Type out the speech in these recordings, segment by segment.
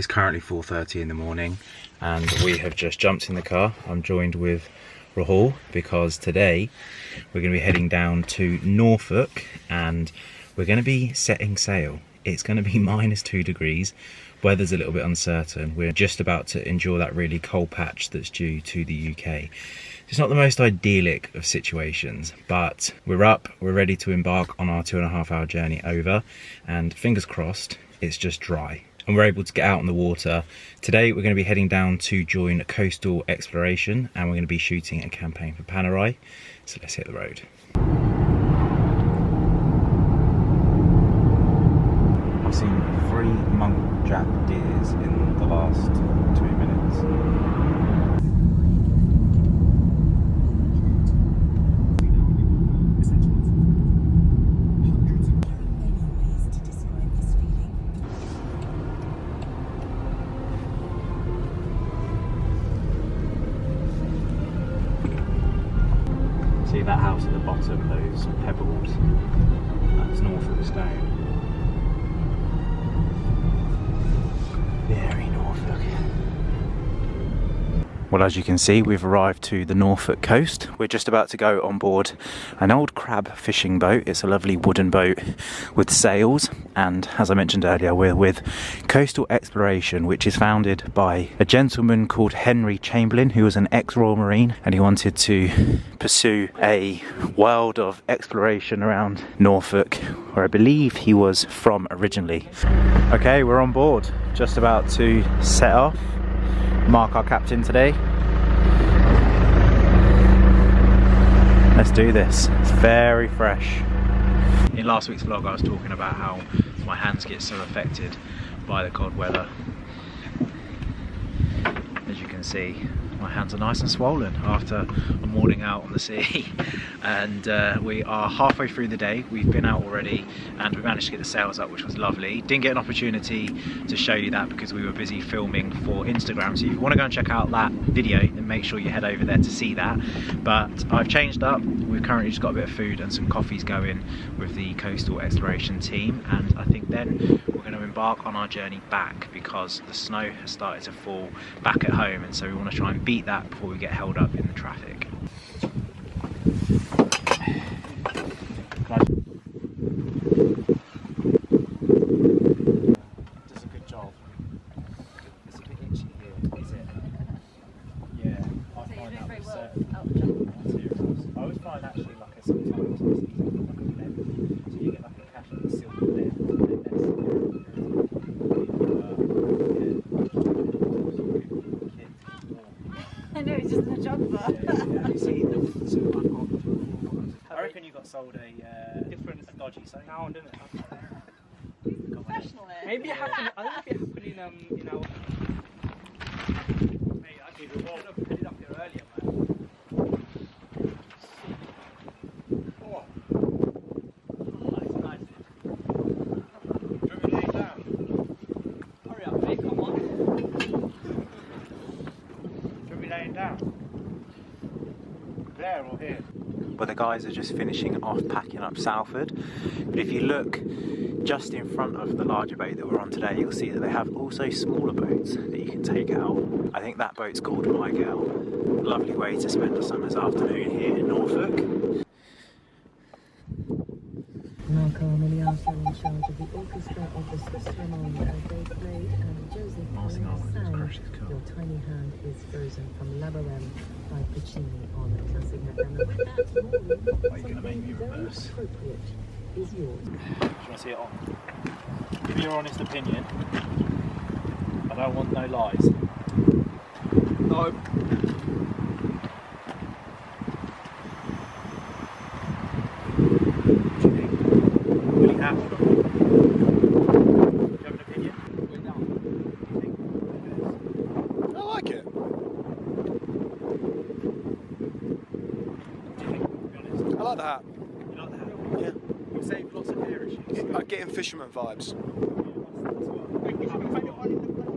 It's currently 4:30 in the morning and we have just jumped in the car. I'm joined with Rahul because today we're going to be heading down to Norfolk and we're going to be setting sail. It's going to be -2 degrees. Weather's a little bit uncertain. We're just about to endure that really cold patch that's due to the UK. It's not the most idyllic of situations, but we're up, we're ready to embark on our 2.5 hour journey over, and fingers crossed, it's just dry. And we're able to get out on the water. Today we're going to be heading down to join Coastal Exploration and we're going to be shooting a campaign for Panerai. So let's hit the road. I've seen 3 muntjac deers in the last 2 minutes. See that house at the bottom, those pebbles, that's Norfolk stone. Very Norfolk. Well, as you can see, we've arrived to the Norfolk coast. We're just about to go on board an old crab fishing boat. It's a lovely wooden boat with sails. And as I mentioned earlier, we're with Coastal Exploration, which is founded by a gentleman called Henry Chamberlain, who was an ex-Royal Marine, and he wanted to pursue a world of exploration around Norfolk, where I believe he was from originally. Okay, we're on board, just about to set off. Mark, our captain today. Let's do this. It's very fresh. In last week's vlog I was talking about how my hands get so affected by the cold weather. As you can see, my hands are nice and swollen after a morning out on the sea. And we are halfway through the day. We've been out already and we managed to get the sails up, which was lovely. Didn't get an opportunity to show you that because we were busy filming for Instagram. So if you want to go and check out that video, then make sure you head over there to see that. But I've changed up. We've currently just got a bit of food and some coffees going with the Coastal Exploration team. And I think then we're going to embark on our journey back because the snow has started to fall back at home. And so we want to try and beat that before we get held up in the traffic. Does a good job. It's a bit itchy here, is it? Yeah, I find that with certain materials. I always find actually like a sometimes it's easy to like a blend. So you get like a cash and a silver blend and then I know, it's just a jumper. Yeah. You see, so I've got. I reckon you got sold a different dodgy something. Now on, didn't it? Professional there. Maybe it happened. I don't know if it happened in our. Mate, I should have put it up here earlier, man. Oh, nice. Do we lay down? Hurry up, mate! Come on. Do we lay down? There or here? Well, the guys are just finishing off packing up Salford, but if you look just in front of the larger boat that we're on today, you'll see that they have also smaller boats that you can take out. I think that boat's called My Girl. Lovely way to spend a summer's afternoon here in Norfolk. Marco Emiliano in charge of the orchestra of the Swiss Philharmonic as they played and Joseph sang Your Tiny Hand is Frozen from Labyrinth by Puccini on Classic FM. And with that, more room, Are you going to make me very reverse? appropriate is yours. Do you want to see it on? Give me your honest opinion. I don't want no lies. No. Really happy. Do you have an opinion? I like it. What do you think, to be honest? I like the hat. You like the hat? Yeah. You'll save lots of hair issues. I'm getting fisherman vibes. Yeah, that's what.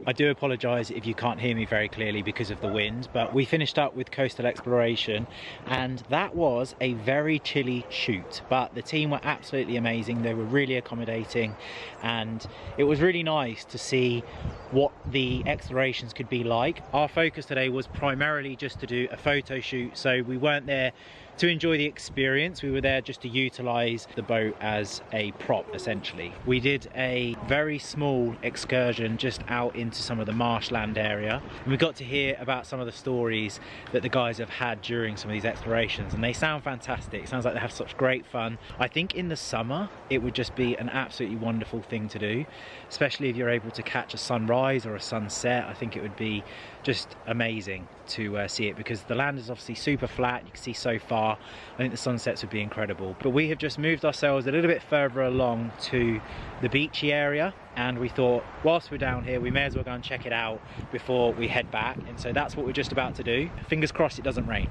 I do apologise if you can't hear me very clearly because of the wind, but we finished up with coastal exploration and that was a very chilly shoot, but the team were absolutely amazing. They were really accommodating and it was really nice to see what the explorations could be like. Our focus today was primarily just to do a photo shoot, so we weren't there to enjoy the experience, we were there just to utilise the boat as a prop essentially. We did a very small excursion just out into some of the marshland area and we got to hear about some of the stories that the guys have had during some of these explorations and they sound fantastic. It sounds like they have such great fun. I think in the summer it would just be an absolutely wonderful thing to do, especially if you're able to catch a sunrise or a sunset. I think it would be just amazing to see it because the land is obviously super flat, you can see so far. I think the sunsets would be incredible. But we have just moved ourselves a little bit further along to the beachy area and we thought whilst we're down here we may as well go and check it out before we head back, and so that's what we're just about to do. Fingers crossed it doesn't rain.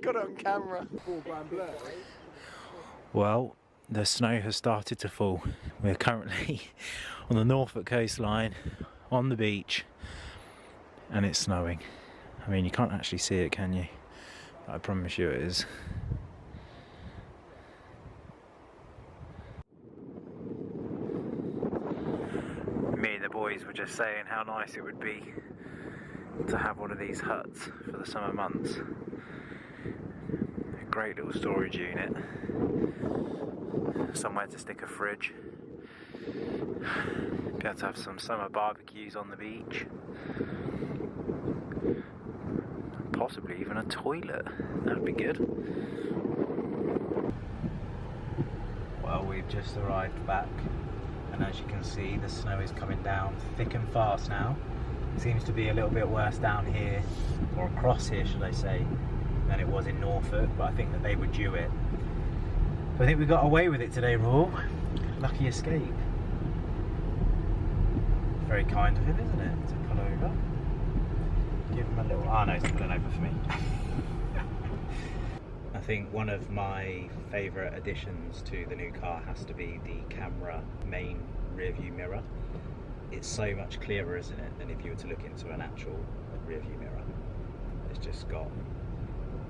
Got it on camera. Well, the snow has started to fall. We're currently on the Norfolk coastline, on the beach, and it's snowing. I mean, you can't actually see it, can you? But I promise you it is. Me and the boys were just saying how nice it would be to have one of these huts for the summer months. A great little storage unit, somewhere to stick a fridge, be able to have some summer barbecues on the beach, possibly even a toilet. That'd be good. Well, we've just arrived back and as you can see the snow is coming down thick and fast now. It seems to be a little bit worse down here, or across here should I say, than it was in Norfolk, but I think that they were due it. So I think we got away with it today, Rahul. Lucky escape. Very kind of him, isn't it, to pull over? Give him a little... Oh no, he's pulling over for me. I think one of my favourite additions to the new car has to be the camera main rear view mirror. It's so much clearer, isn't it, than if you were to look into an actual rear view mirror. It's just got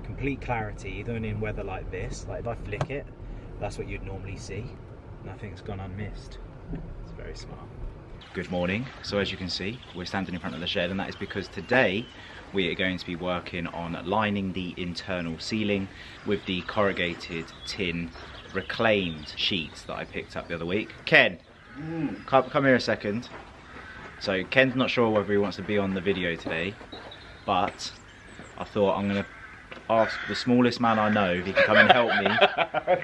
complete clarity, even in weather like this. Like if I flick it, that's what you'd normally see. Nothing's gone unmissed. It's very smart. Good morning. So as you can see, we're standing in front of the shed, and that is because today we are going to be working on lining the internal ceiling with the corrugated tin reclaimed sheets that I picked up the other week. Ken, come here a second. So Ken's not sure whether he wants to be on the video today, but I thought I'm going to ask the smallest man I know if he can come and help me.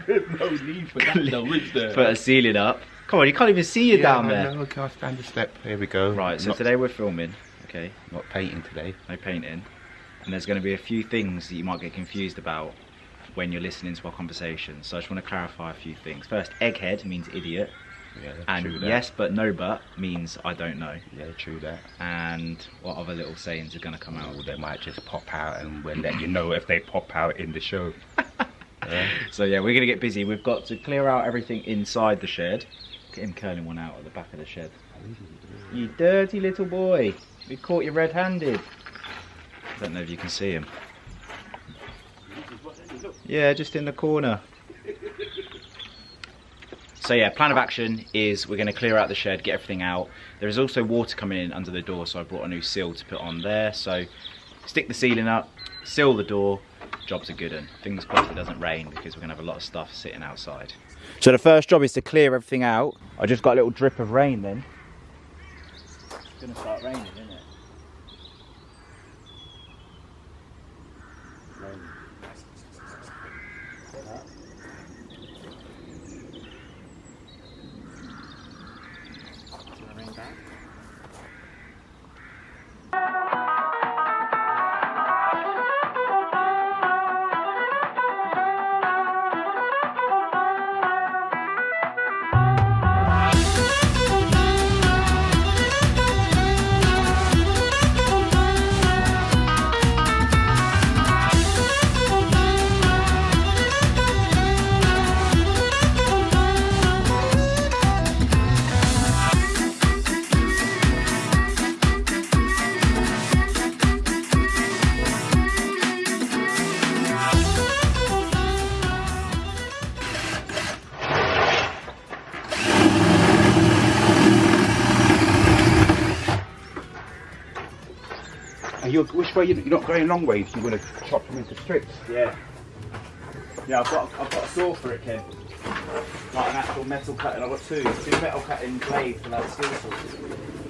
There's no need for that though, is there? Put a ceiling up. Come on, you can't even see you down there. No, okay, I'll stand a step. Here we go. Right, so today we're filming, okay? Not painting today. No painting. And there's going to be a few things that you might get confused about when you're listening to our conversation. So I just want to clarify a few things. First, egghead means idiot. Yeah, and true that. yes but no but means I don't know. Yeah, true that. And what other little sayings are going to come out? They might just pop out and we'll let you know if they pop out in the show. Yeah. So yeah, we're going to get busy. We've got to clear out everything inside the shed. Get him curling one out at the back of the shed. You dirty little boy. We caught you red-handed. I don't know if you can see him. Yeah, just in the corner. So yeah, plan of action is we're going to clear out the shed, get everything out. There is also water coming in under the door, so I brought a new seal to put on there. So stick the ceiling up, seal the door, job's a good one. Fingers crossed it doesn't rain because we're going to have a lot of stuff sitting outside. So the first job is to clear everything out. I just got a little drip of rain then. It's going to start raining, isn't it? Raining. which way? You're not going long ways. You're going to chop them into strips. Yeah. Yeah, I've got a saw for it, Ken. Like an actual metal cutting. I've got two metal cutting blades for that skill saw.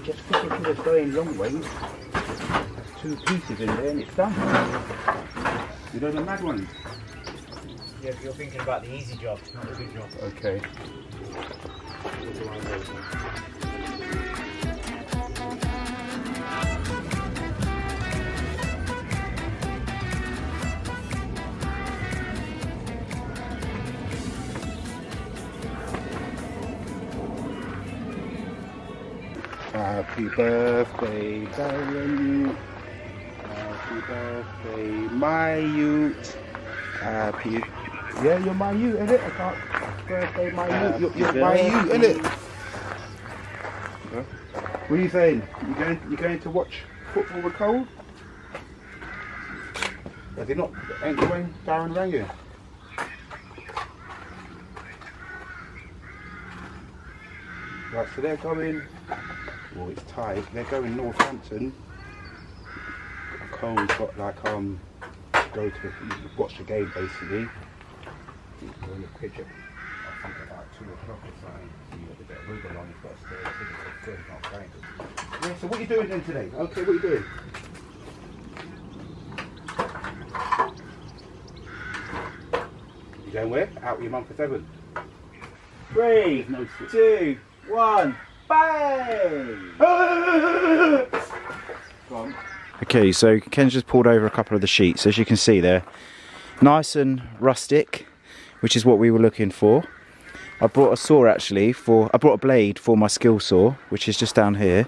Just push it to the going long ways. That's 2 pieces in there and it's done. You know the mad ones? Yeah, but you're thinking about the easy job, not the big job. Okay. Happy birthday, darling. Happy birthday, my youth. Happy. Yeah, you're my youth, innit? I can't. Birthday, my youth. You're my youth, innit? Huh? What are you saying? You going to watch football with Cole? Has he not? Ain't going Darren rang you? Right, so they're going. Well, it's tight. They're going Northampton. Cole's got like go to watch the game basically. He's going to pitch it. I think about 2 o'clock or something. He's got a bit of wiggle on. He's got a spare ticket. He's not going. Yeah. So what are you doing then today? Okay, what are you doing? You going where? Out with your mum for 7. 3, 2, 1, bang! Go on. Okay, so Ken's just pulled over a couple of the sheets. As you can see, they're nice and rustic, which is what we were looking for. I brought a saw actually I brought a blade for my skill saw, which is just down here.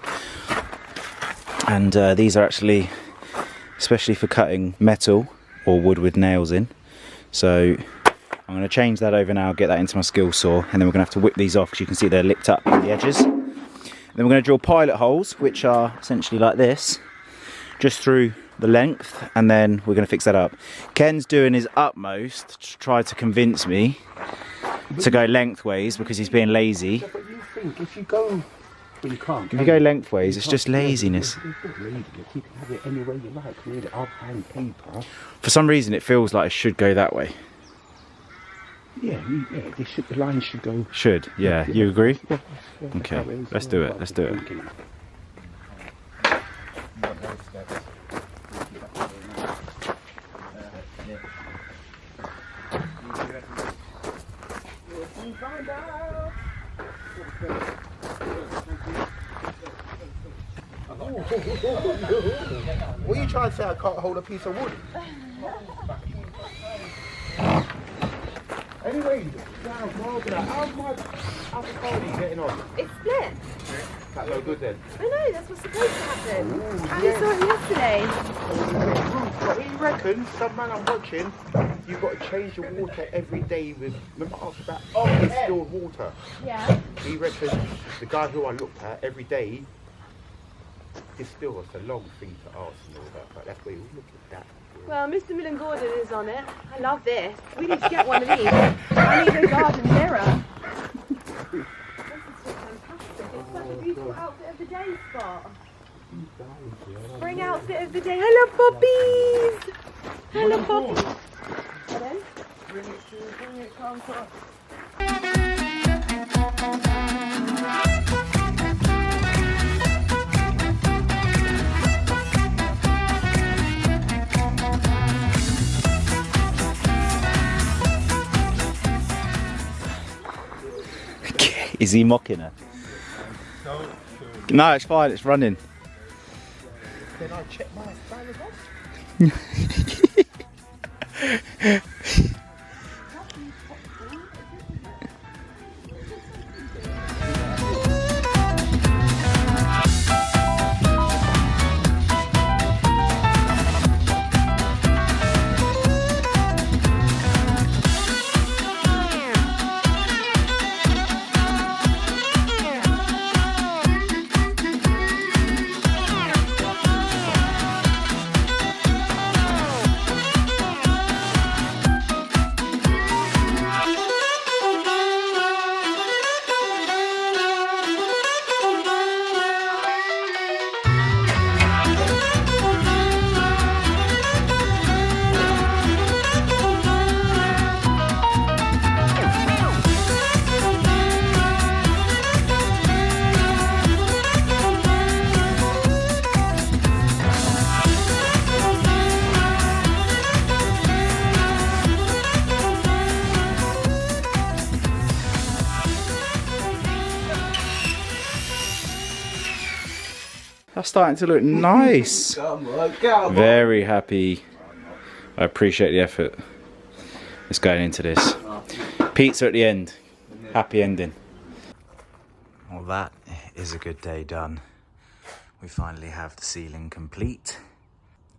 And these are actually especially for cutting metal or wood with nails in. So I'm going to change that over now, get that into my skill saw, and then we're going to have to whip these off because you can see they're licked up on the edges. Then we're going to drill pilot holes, which are essentially like this, just through the length, and then we're going to fix that up. Ken's doing his utmost to try to convince me to go lengthways because he's being lazy. Yeah, but you think if you go, well, you can't. If you go lengthways, it's just laziness. You can have it any way you like. Really, I'll hand paper. For some reason, it feels like it should go that way. Yeah, the line should go. Should, yeah. You agree? Yeah, Okay, let's do it. Let's do it. What are you trying to say? I can't hold a piece of wood. Anyway, how's my avocado getting on? It's split. That's no good then. I know, that's what's supposed to happen. Ooh, I saw it yesterday. But he reckons, some man I'm watching, you've got to change the water every day with, remember I asked about distilled water? Yeah. He reckons, the guy who I looked at, every day, distill. It's a long thing to ask and all that, but that's where you look at that. Well, Mr. Millen Gordon is on it. I love this. We need to get one of these. I need a garden mirror. This is just fantastic. It's such a beautiful outfit of the day spot. Spring outfit of the day. Hello, puppies. Hello, puppies. Pardon? Bring it, come across. Is he mocking her? No, it's fine, it's running. Then I check my flowers off. That's starting to look nice. Come on. Very happy. I appreciate the effort that's going into this. Pizza at the end. Happy ending. Well, that is a good day done. We finally have the ceiling complete.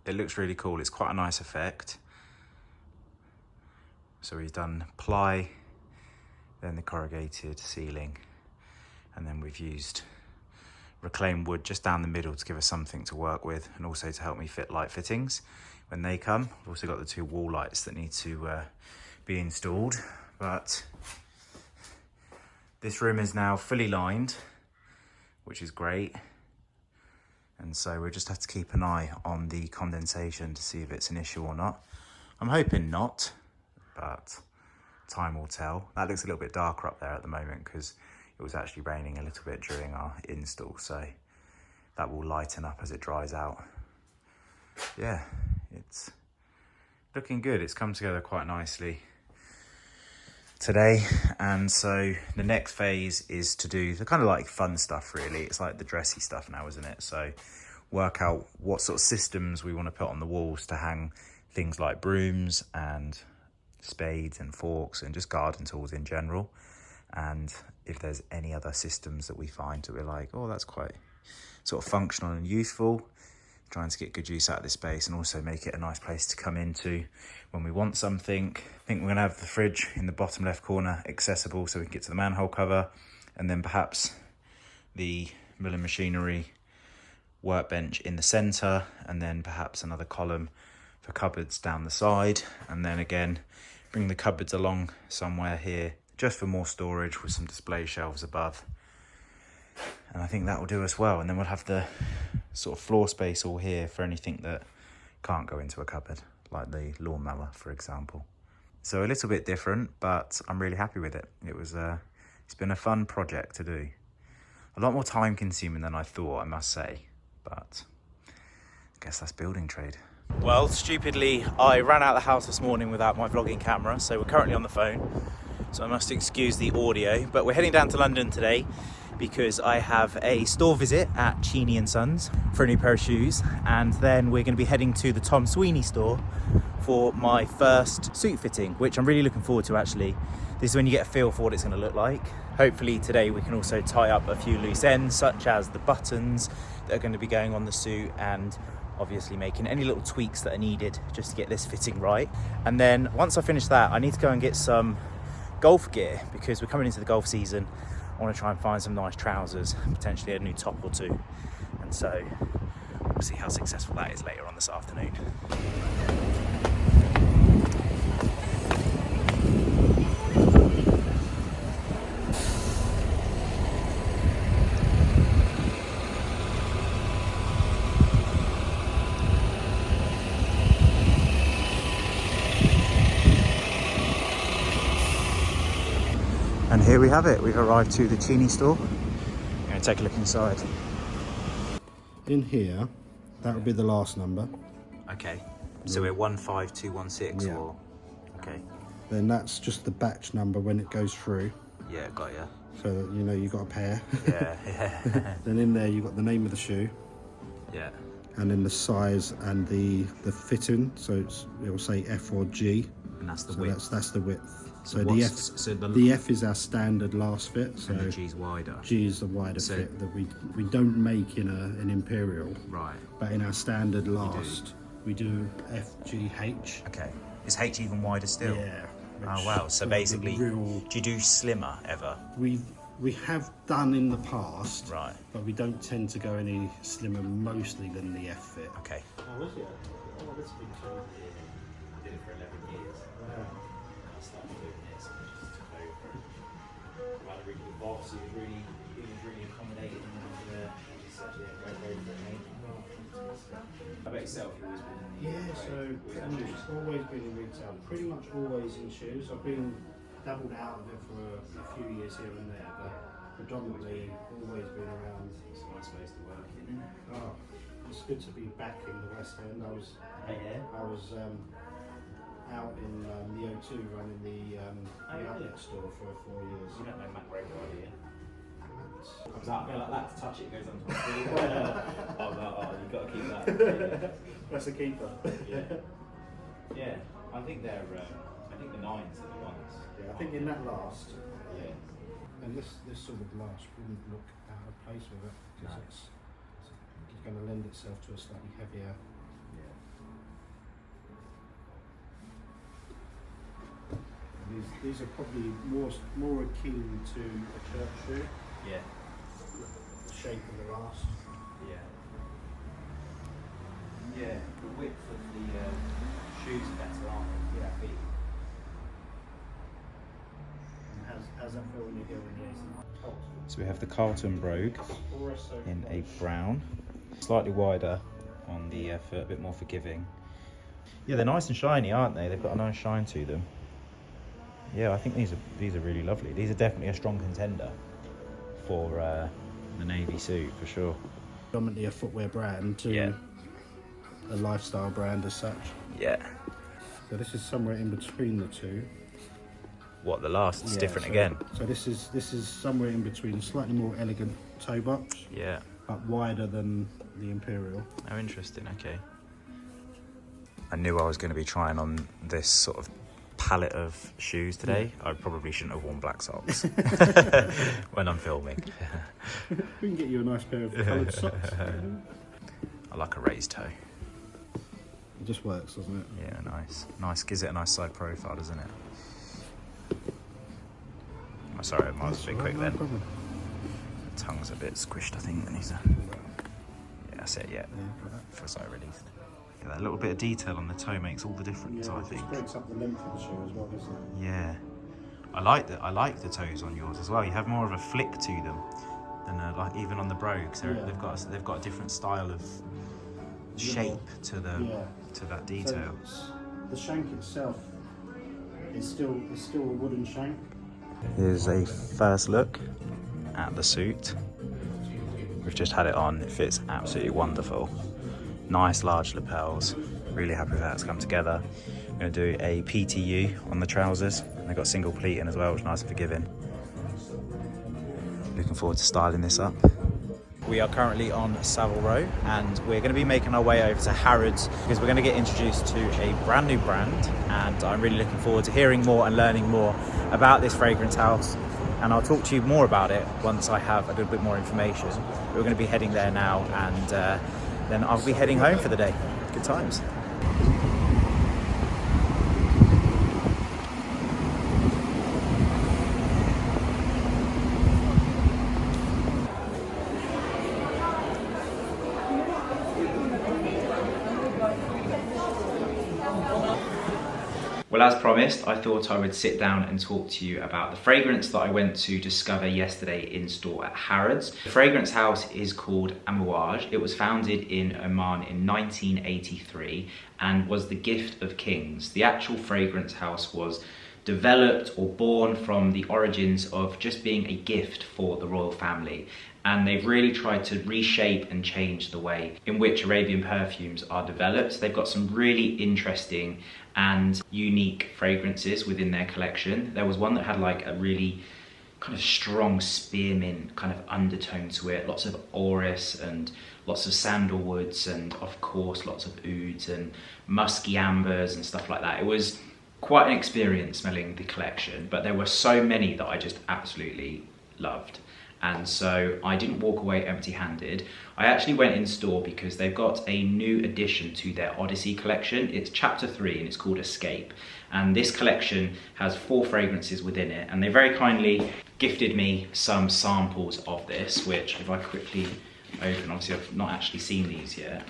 It looks really cool. It's quite a nice effect. So we've done ply, then the corrugated ceiling, and then we've used reclaimed wood just down the middle to give us something to work with, and also to help me fit light fittings when they come. We've also got the 2 wall lights that need to be installed, but this room is now fully lined, which is great. And so we'll just have to keep an eye on the condensation to see if it's an issue or not. I'm hoping not, but time will tell. That looks a little bit darker up there at the moment because it was actually raining a little bit during our install, so that will lighten up as it dries out. Yeah, it's looking good. It's come together quite nicely today, and so the next phase is to do the kind of like fun stuff really. It's like the dressy stuff now, isn't it? So work out what sort of systems we want to put on the walls to hang things like brooms and spades and forks and just garden tools in general, and if there's any other systems that we find that we're like, oh, that's quite sort of functional and useful, trying to get good use out of this space and also make it a nice place to come into when we want something. I think we're going to have the fridge in the bottom left corner accessible so we can get to the manhole cover, and then perhaps the Millen machinery workbench in the centre, and then perhaps another column for cupboards down the side, and then again bring the cupboards along somewhere here just for more storage with some display shelves above. And I think that will do us well, and then we'll have the sort of floor space all here for anything that can't go into a cupboard, like the lawnmower for example. So a little bit different, but I'm really happy with it. It's been a fun project to do. A lot more time consuming than I thought, I must say, but I guess that's building trade. Well, stupidly, I ran out of the house this morning without my vlogging camera, so we're currently on the phone, so I must excuse the audio. But we're heading down to London today because I have a store visit at Cheney & Sons for a new pair of shoes, and then we're going to be heading to the Tom Sweeney store for my first suit fitting, which I'm really looking forward to actually. This is when you get a feel for what it's going to look like. Hopefully today we can also tie up a few loose ends, such as the buttons that are going to be going on the suit, and obviously making any little tweaks that are needed just to get this fitting right. And then once I finish that, I need to go and get some golf gear because we're coming into the golf season. I want to try and find some nice trousers, potentially a new top or two. And so we'll see how successful that is later on this afternoon. And here we have it. We've arrived to the Cheney store. I'm going to take a look inside. In here, that would be the last number. Okay, so we're 15216 Yeah. or... Okay, Then that's just the batch number when it goes through, yeah, got ya. so that you know you've got a pair. Yeah, yeah, Then in there you've got the name of the shoe, yeah. and then the size and the fitting. So it will say F or G. And that's the So width. that's the width. So what's- the F is our standard last fit. So And the G's wider. G is the wider So- fit that we don't make in an Imperial, Right, but in our standard last we do F, G, H. okay. Is H even wider still? Yeah. Oh wow, so the basically, real- do you do slimmer ever? We have done in the past, Right, but we don't tend to go any slimmer mostly than the F fit. okay. Oh, is it? Oh, this has been I did it for 11 years. I started doing this and it just took over. I had a really good boss, he was really accommodating and he said, yeah, go for it, mate. How about yourself? You've always been in the Yeah, so pretty much it's always been in retail, pretty much always in shoes. I've been dabbled out of it for a few years here and there, but predominantly always been around. It's a nice place to work in. Oh, it's good to be back in the West End. I was out in the O2 running the outlet store for 4 years. You don't know Matt Gregory, do you? Comes out going like that to touch it, goes on top. Oh, you've got to keep that. That's a keeper. Yeah, I think they're. I think the 9s are the ones. Yeah, I think in that last. Yeah. And this sort of glass wouldn't look out of place with it because it's going to lend itself to a slightly heavier. Yeah. These are probably more akin to a church shoe. Yeah. The shape of the last. Yeah. Yeah. The width of the shoes are better, aren't they? Yeah. Feet. And how's that feel when you hear it? So we have the Carlton Brogue in a brown, slightly wider on the foot, a bit more forgiving. Yeah, they're nice and shiny, aren't they? They've got a nice shine to them. Yeah, I think these are really lovely. These are definitely a strong contender for the navy suit for sure. Predominantly a footwear brand to a lifestyle brand as such. Yeah. So this is somewhere in between the two. What, the last? It's different again. So this is somewhere in between, slightly more elegant toe box. Yeah. But wider than the Imperial. Oh, interesting. Okay. I knew I was going to be trying on this sort of palette of shoes today. I probably shouldn't have worn black socks when I'm filming. We can get you a nice pair of coloured socks. I like a raised toe. It just works, doesn't it? Yeah, nice. Nice. Gives it a nice side profile, doesn't it? Oh, sorry, I was a bit quick then. Problem. The tongue's a bit squished, I think. Yeah, that's it, yeah. For side released. Yeah, that little bit of detail on the toe makes all the difference, I think. It breaks up the length of the shoe as well, doesn't it? Yeah. I like the toes on yours as well. You have more of a flick to them than like even on the Brogues. They've got a different style of shape to that detail. So the shank itself is still a wooden shank. Here's a first look at the suit. We've just had it on. It fits absolutely wonderful. Nice large lapels. Really happy with how it's come together. I'm going to do a PTU on the trousers. They've got single pleating as well, which is nice and forgiving. Looking forward to styling this up. We are currently on Savile Row and we're going to be making our way over to Harrods because we're going to get introduced to a brand new brand, and I'm really looking forward to hearing more and learning more about this fragrance house, and I'll talk to you more about it once I have a little bit more information. We're going to be heading there now, and then I'll be heading home for the day. Good times. Well, as promised, I thought I would sit down and talk to you about the fragrance that I went to discover yesterday in store at Harrods. The fragrance house is called Amouage. It was founded in Oman in 1983 and was the gift of kings. The actual fragrance house was developed or born from the origins of just being a gift for the royal family. And they've really tried to reshape and change the way in which Arabian perfumes are developed. They've got some really interesting and unique fragrances within their collection. There was one that had like a really kind of strong spearmint kind of undertone to it, lots of orris and lots of sandalwoods, and of course lots of ouds and musky ambers and stuff like that. It was quite an experience smelling the collection, but there were so many that I just absolutely loved. And so I didn't walk away empty-handed. I actually went in store because they've got a new addition to their Odyssey collection. It's chapter 3 and it's called Escape. And this collection has 4 fragrances within it. And they very kindly gifted me some samples of this, which if I quickly open, obviously I've not actually seen these yet.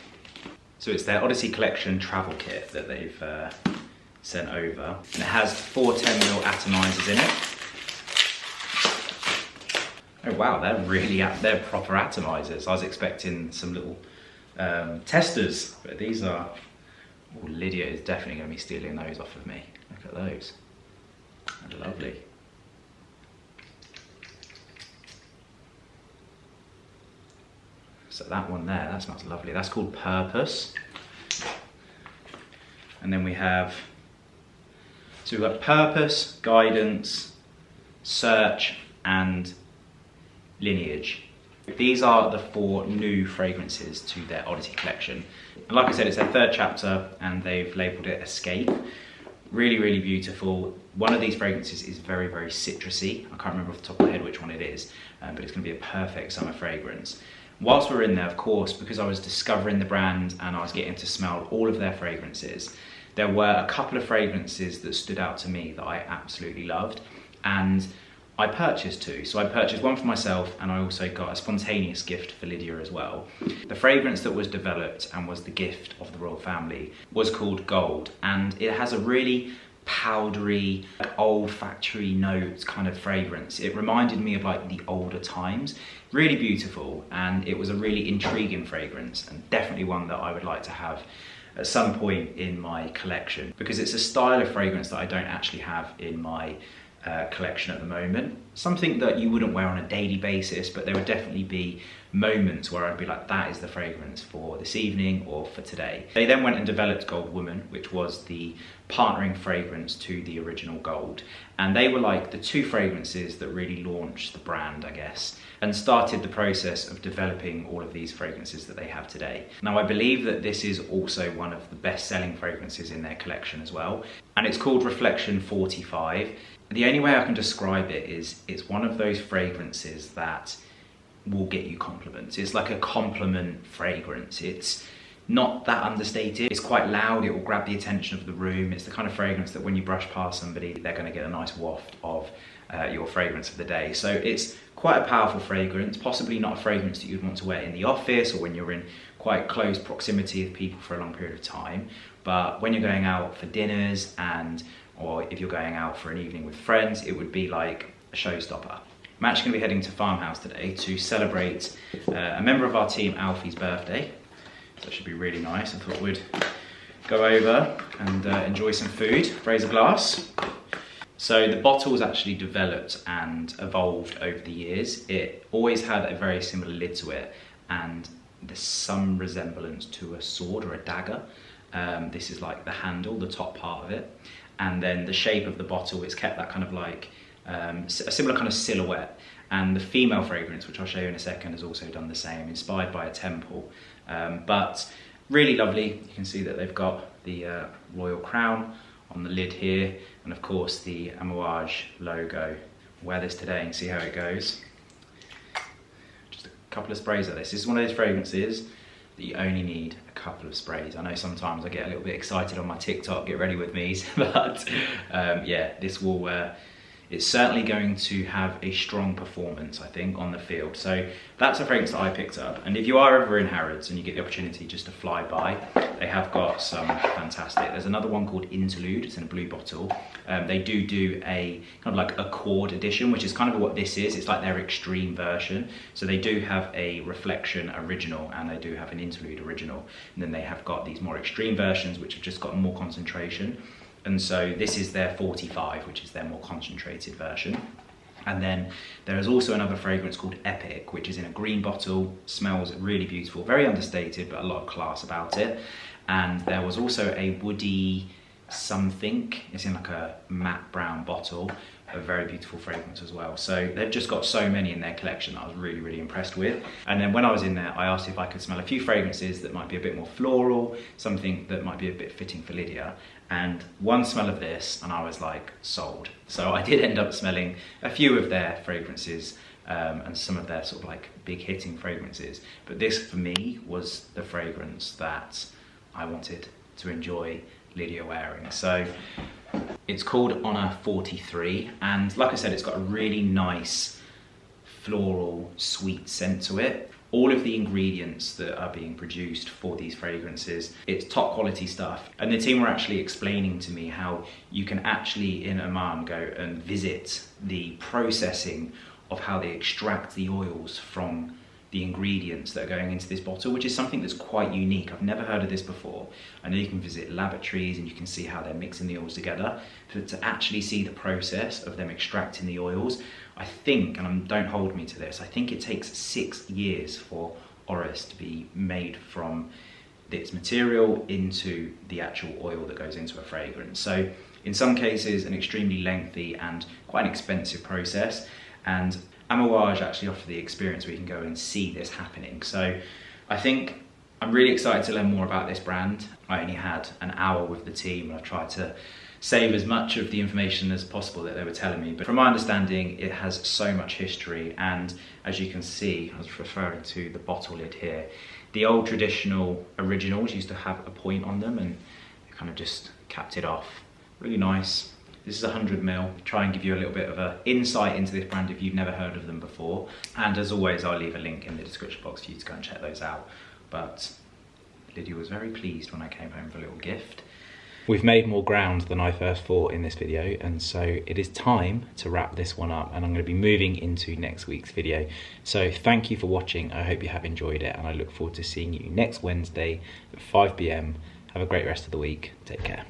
So it's their Odyssey collection travel kit that they've sent over. And it has 4 10ml atomizers in it. Oh wow, they're proper atomizers. I was expecting some little testers, but these are, oh, Lydia is definitely going to be stealing those off of me. Look at those, they're lovely. So that one there, that smells lovely. That's called Purpose. And then we have, so we've got Purpose, Guidance, Search, and Lineage. These are the 4 new fragrances to their Odyssey collection. And like I said, it's their 3rd chapter and they've labelled it Escape. Really, really beautiful. One of these fragrances is very, very citrusy. I can't remember off the top of my head which one it is, but it's going to be a perfect summer fragrance. Whilst we were in there, of course, because I was discovering the brand and I was getting to smell all of their fragrances, there were a couple of fragrances that stood out to me that I absolutely loved. And I purchased 2. So I purchased one for myself and I also got a spontaneous gift for Lydia as well. The fragrance that was developed and was the gift of the royal family was called Gold, and it has a really powdery, olfactory note kind of fragrance. It reminded me of like the older times. Really beautiful, and it was a really intriguing fragrance and definitely one that I would like to have at some point in my collection, because it's a style of fragrance that I don't actually have in my collection at the moment. Something that you wouldn't wear on a daily basis, but there would definitely be moments where I'd be like, that is the fragrance for this evening or for today. They then went and developed Gold Woman, which was the partnering fragrance to the original Gold. And they were like the 2 fragrances that really launched the brand, I guess, and started the process of developing all of these fragrances that they have today. Now, I believe that this is also one of the best-selling fragrances in their collection as well. And it's called Reflection 45. The only way I can describe it is it's one of those fragrances that will get you compliments. It's like a compliment fragrance. It's not that understated. It's quite loud. It will grab the attention of the room. It's the kind of fragrance that when you brush past somebody, they're going to get a nice waft of your fragrance of the day. So it's quite a powerful fragrance, possibly not a fragrance that you'd want to wear in the office or when you're in quite close proximity of people for a long period of time. But when you're going out for dinners or if you're going out for an evening with friends, it would be like a showstopper. I'm actually going to be heading to Farmhouse today to celebrate a member of our team, Alfie's birthday. So it should be really nice. I thought we'd go over and enjoy some food, raise a glass. So the bottle was actually developed and evolved over the years. It always had a very similar lid to it, and there's some resemblance to a sword or a dagger. This is like the handle, the top part of it. And then the shape of the bottle, it's kept that kind of like a similar kind of silhouette. And the female fragrance, which I'll show you in a second, has also done the same, inspired by a temple. But really lovely. You can see that they've got the royal crown on the lid here, and of course the Amouage logo. Wear this today and see how it goes. Just a couple of sprays of this. This is one of those fragrances that you only need a couple of sprays. I know sometimes I get a little bit excited on my TikTok, get ready with me's, but yeah, this will, it's certainly going to have a strong performance, I think, on the field. So that's a fragrance that I picked up. And if you are ever in Harrods and you get the opportunity just to fly by, they have got some fantastic. There's another one called Interlude, it's in a blue bottle. They do a kind of like a chord edition, which is kind of what this is. It's like their extreme version. So they do have a Reflection original and they do have an Interlude original. And then they have got these more extreme versions, which have just got more concentration. And so this is their 45, which is their more concentrated version. And then there is also another fragrance called Epic, which is in a green bottle, smells really beautiful, very understated, but a lot of class about it. And there was also a woody something, it's in like a matte brown bottle, a very beautiful fragrance as well. So they've just got so many in their collection that I was really, really impressed with. And then when I was in there, I asked if I could smell a few fragrances that might be a bit more floral, something that might be a bit fitting for Lydia. And one smell of this, and I was like, sold. So I did end up smelling a few of their fragrances and some of their sort of like big hitting fragrances. But this for me was the fragrance that I wanted to enjoy Lydia wearing. So it's called Honor 43. And like I said, it's got a really nice floral, sweet scent to it. All of the ingredients that are being produced for these fragrances, it's top quality stuff. And the team were actually explaining to me how you can actually in Oman go and visit the processing of how they extract the oils from the ingredients that are going into this bottle, which is something that's quite unique. I've never heard of this before. I know you can visit laboratories and you can see how they're mixing the oils together, but to actually see the process of them extracting the oils, I think, and don't hold me to this, I think it takes 6 years for orris to be made from its material into the actual oil that goes into a fragrance. So in some cases, an extremely lengthy and quite an expensive process. And Amouage actually offer the experience where you can go and see this happening. So I think I'm really excited to learn more about this brand. I only had an hour with the team and I tried to save as much of the information as possible that they were telling me. But from my understanding, it has so much history, and as you can see, I was referring to the bottle lid here, the old traditional originals used to have a point on them and they kind of just capped it off. Really nice. This is 100 ml. Try and give you a little bit of an insight into this brand if you've never heard of them before. And as always, I'll leave a link in the description box for you to go and check those out. But Lydia was very pleased when I came home with a little gift. We've made more ground than I first thought in this video, and so it is time to wrap this one up, and I'm going to be moving into next week's video. So thank you for watching. I hope you have enjoyed it, and I look forward to seeing you next Wednesday at 5 PM. Have a great rest of the week. Take care.